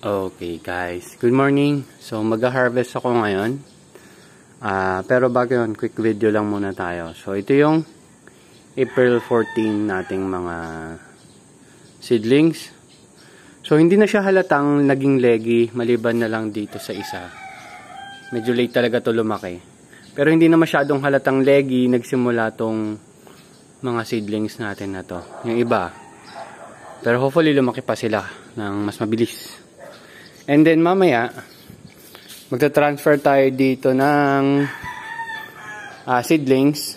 Okay guys, good morning. So mag-harvest ako ngayon. Pero bago yun, quick video lang muna tayo. So ito yung April 14 nating mga seedlings. So hindi na siya halatang naging leggy, maliban na lang dito sa isa. Medyo late talaga to lumaki. Pero hindi na masyadong halatang leggy, nagsimula tong mga seedlings natin na to. Yung iba. Pero hopefully lumaki pa sila ng mas mabilis. And then mamaya, magta-transfer tayo dito ng seedlings.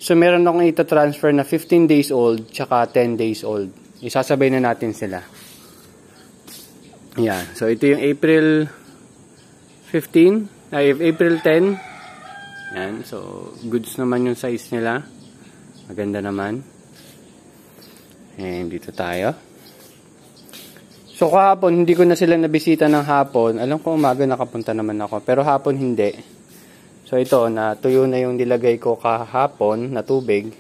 So meron akong ita-transfer na 15 days old tsaka 10 days old. Isasabay na natin sila. Yan. So ito yung April 15, April 10. Yan. So goods naman yung size nila. Maganda naman. And dito tayo. So kahapon, hindi ko na sila nabisita ng hapon. Alam ko umaga nakapunta naman ako. Pero hapon hindi. So ito, natuyo na yung nilagay ko kahapon na tubig.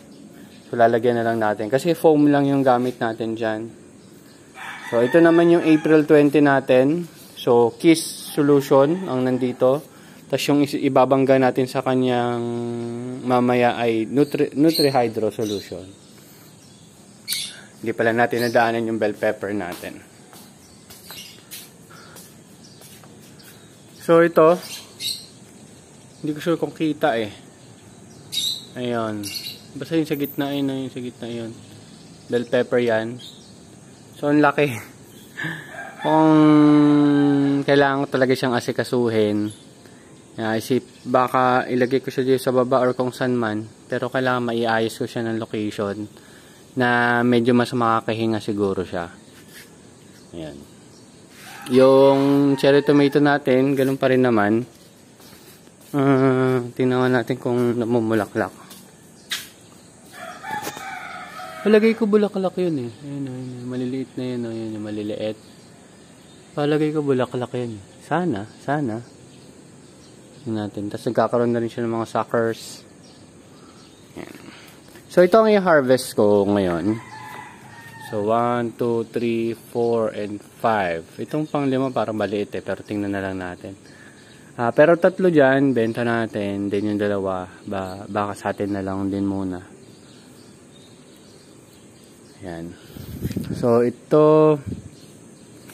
So lalagyan na lang natin. Kasi foam lang yung gamit natin dyan. So ito naman yung April 20 natin. So Kiss solution ang nandito. Tapos yung ibabangga natin sa kanyang mamaya ay Nutri-Hydro solution. Hindi pala natin nadaanan yung bell pepper natin. So ito, hindi ko sure kung kita eh. Ayun. Basta yung sa gitna yun, yung sa gitna yun. Bell pepper yan. So ang laki. Kung kailangan ko talaga siyang asikasuhin, isip baka ilagay ko siya dito sa baba or kung saan man. Pero kailangan maiayos ko siya ng location na medyo mas makakahinga siguro siya. Ayan. Yung cherry tomato natin, ganun pa rin naman. Tingnan natin kung namumulaklak. Palagay ko bulaklak yun eh. Ayun, maliliit na yun. Ayun, yung maliliit. Palagay ko bulaklak yun. Sana. Tingnan natin. Tapos nagkakaroon na rin siya ng mga suckers. Ayan. So ito ang i-harvest ko ngayon. So 1, 2, 3, 4, and 5. Itong pang 5 parang maliit eh. Pero tingnan na lang natin. Pero 3 dyan, benta natin. Then yung 2, baka sa atin na lang din muna. Ayan. So ito,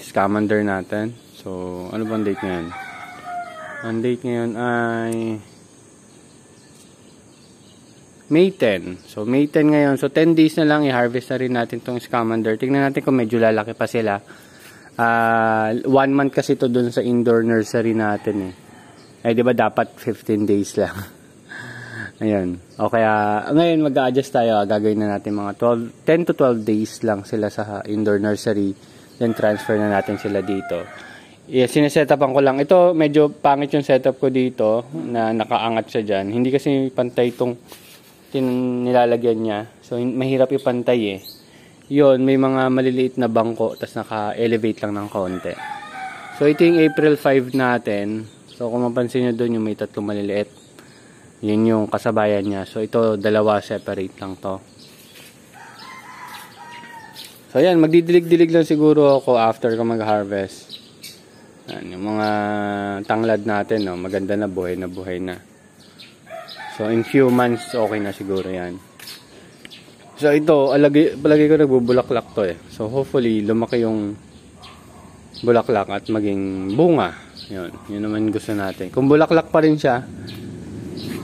scamander natin. So ano bang date ngayon? Ang date ngayon ay May 10. So, May 10 ngayon. So, 10 days na lang i-harvest na rin natin itong scamander. Tingnan natin kung medyo lalaki pa sila. 1 month kasi ito dun sa indoor nursery natin eh. Ay, di ba dapat 15 days lang? Ayan. O kaya, ngayon mag-a-adjust tayo. Gagawin na natin mga 10 to 12 days lang sila sa indoor nursery. Then, transfer na natin sila dito. Yeah, sinesetapan ko lang. Ito, medyo pangit yung setup ko dito na nakaangat siya dyan. Hindi kasi pantay itong nilalagyan niya. So, mahirap ipantay eh. Yun, may mga maliliit na bangko tapos naka-elevate lang ng konti. So, ito yung April 5 natin. So, kung mapansin nyo doon yung may 3 maliliit. Yun yung kasabayan niya. So, ito, 2 separate lang to. So, yan. Magdidilig-dilig lang siguro ako after ko mag-harvest. Yan, yung mga tanglad natin, no? Maganda na, buhay na. So, in few months, okay na siguro yan. So, ito, palagi ko nagbubulaklak to eh. So, hopefully, lumaki yung bulaklak at maging bunga. Yun naman gusto natin. Kung bulaklak pa rin siya,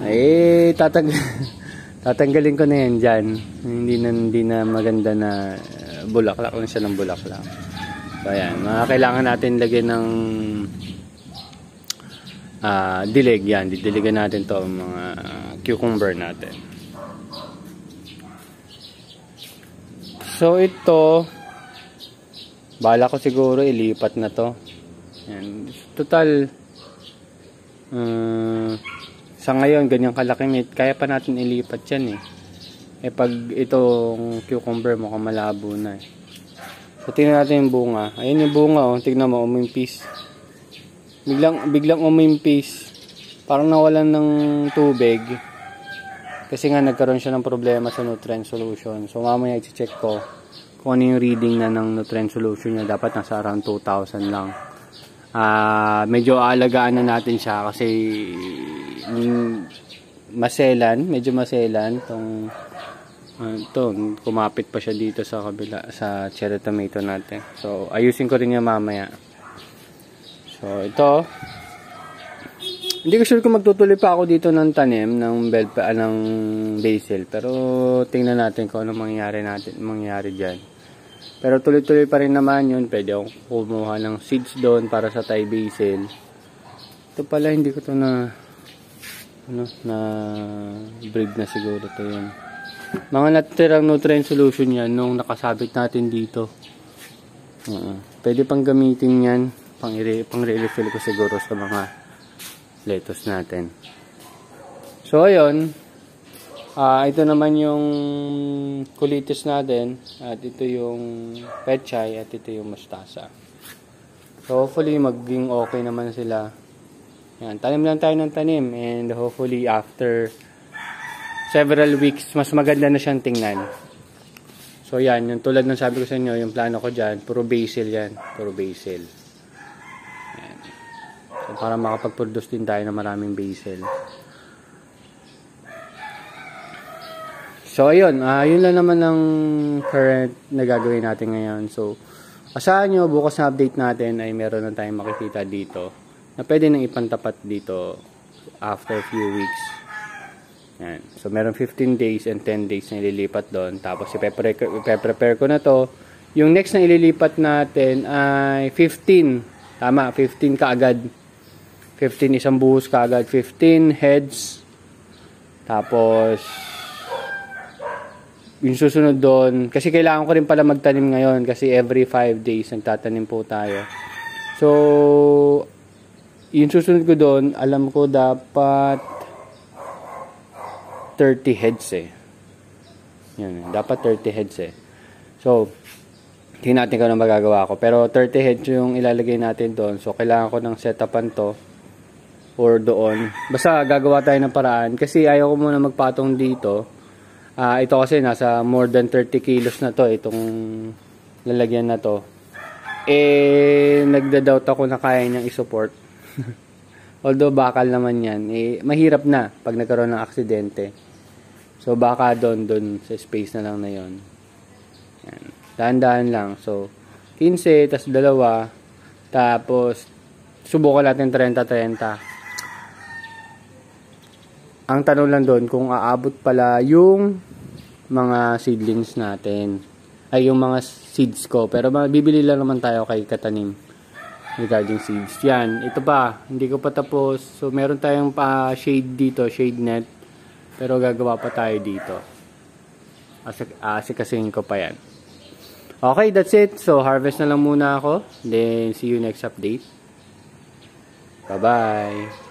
ay, tatanggalin ko na yan dyan. Hindi na maganda na bulaklak lang siya ng bulaklak. So, ayan. Kailangan natin lagyan ng dilig yan. Didiligan natin to mga cucumber natin. So ito, bala ko siguro ilipat na to. Yan. Total sa ngayon ganyang kalaki, kaya pa natin ilipat yan eh. Pag itong cucumber mukhang malabo na eh. So tingnan natin yung bunga. Ayun yung bunga oh, tingnan mo, umimpis. Biglang umimpis. Parang nawalan ng tubig. Kasi nga nagkaroon siya ng problema sa nutrient solution. So mamaya i-check ko kung ano yung reading na ng nutrient solution niya. Dapat nasa around 2,000 lang. Medyo aalagaan na natin siya kasi medyo maselan kumapit pa siya dito sa kabila sa cherry tomato natin. So ayusin ko rin yung mamaya. So ito, hindi ko sure kung magtutuloy pa ako dito ng tanim ng basil, pero tingnan natin kung ano mangyayari diyan. Pero tuloy-tuloy pa rin naman yun. Pwede akong kumuha ng seeds doon para sa Thai basil. Ito pala, hindi ko to na breed na siguro to yun. Mga natirang nutrient solution yan nung nakasabit natin dito. Pwede pang gamitin yan. Pang re-refill ko siguro sa mga lettuce natin. So, ayun. Ito naman yung kulitis natin. At ito yung pechay. At ito yung mustasa. So, hopefully, maging okay naman sila. Yan. Tanim lang tayo ng tanim. And hopefully, after several weeks, mas maganda na siyang tingnan. So, yan. Yung tulad ng sabi ko sa inyo, yung plano ko dyan, puro basil yan. Puro basil. Yan. So, para makapag-produce din tayo ng maraming basil. So, ayun. Yun lang naman ang current na gagawin natin ngayon. So, asahan nyo, bukas na update natin ay meron na tayong makikita dito na pwede nang ipantapat dito after a few weeks. Yan. So, meron 15 days and 10 days na ililipat doon. Tapos, ipe-prepare ko na to. Yung next na ililipat natin ay 15. Tama, 15 kaagad. 15 isang buhos kaagad. 15 heads. Tapos, yung susunod doon, kasi kailangan ko rin pala magtanim ngayon kasi every 5 days nagtatanim po tayo. So, yung susunod ko doon, alam ko dapat 30 heads eh. Yan, dapat 30 heads eh. So, tingnan natin kung ano magagawa ko. Pero 30 heads yung ilalagay natin doon. So, kailangan ko ng setupan to or doon. Basta gagawa tayo ng paraan kasi ayaw ko muna magpatong dito. Ito kasi nasa more than 30 kilos na to, itong lalagyan na to. Nagda-doubt ako na kaya niyang i-support. Although bakal naman yan, mahirap na pag nagkaroon ng aksidente. So baka doon sa space na lang na yon. Yan. Dahan-dahan lang. So 15 tas 2 tapos subukan natin 30-30. Ang tanong lang doon kung aabot pala yung mga seedlings natin. Ay, yung mga seeds ko. Pero bibili lang naman tayo kay Katanim regarding seeds. Yan. Ito pa. Hindi ko pa tapos. So, meron tayong shade dito. Shade net. Pero gagawa pa tayo dito. Asikasihin ko pa yan. Okay, that's it. So, harvest na lang muna ako. Then, see you next update. Bye-bye.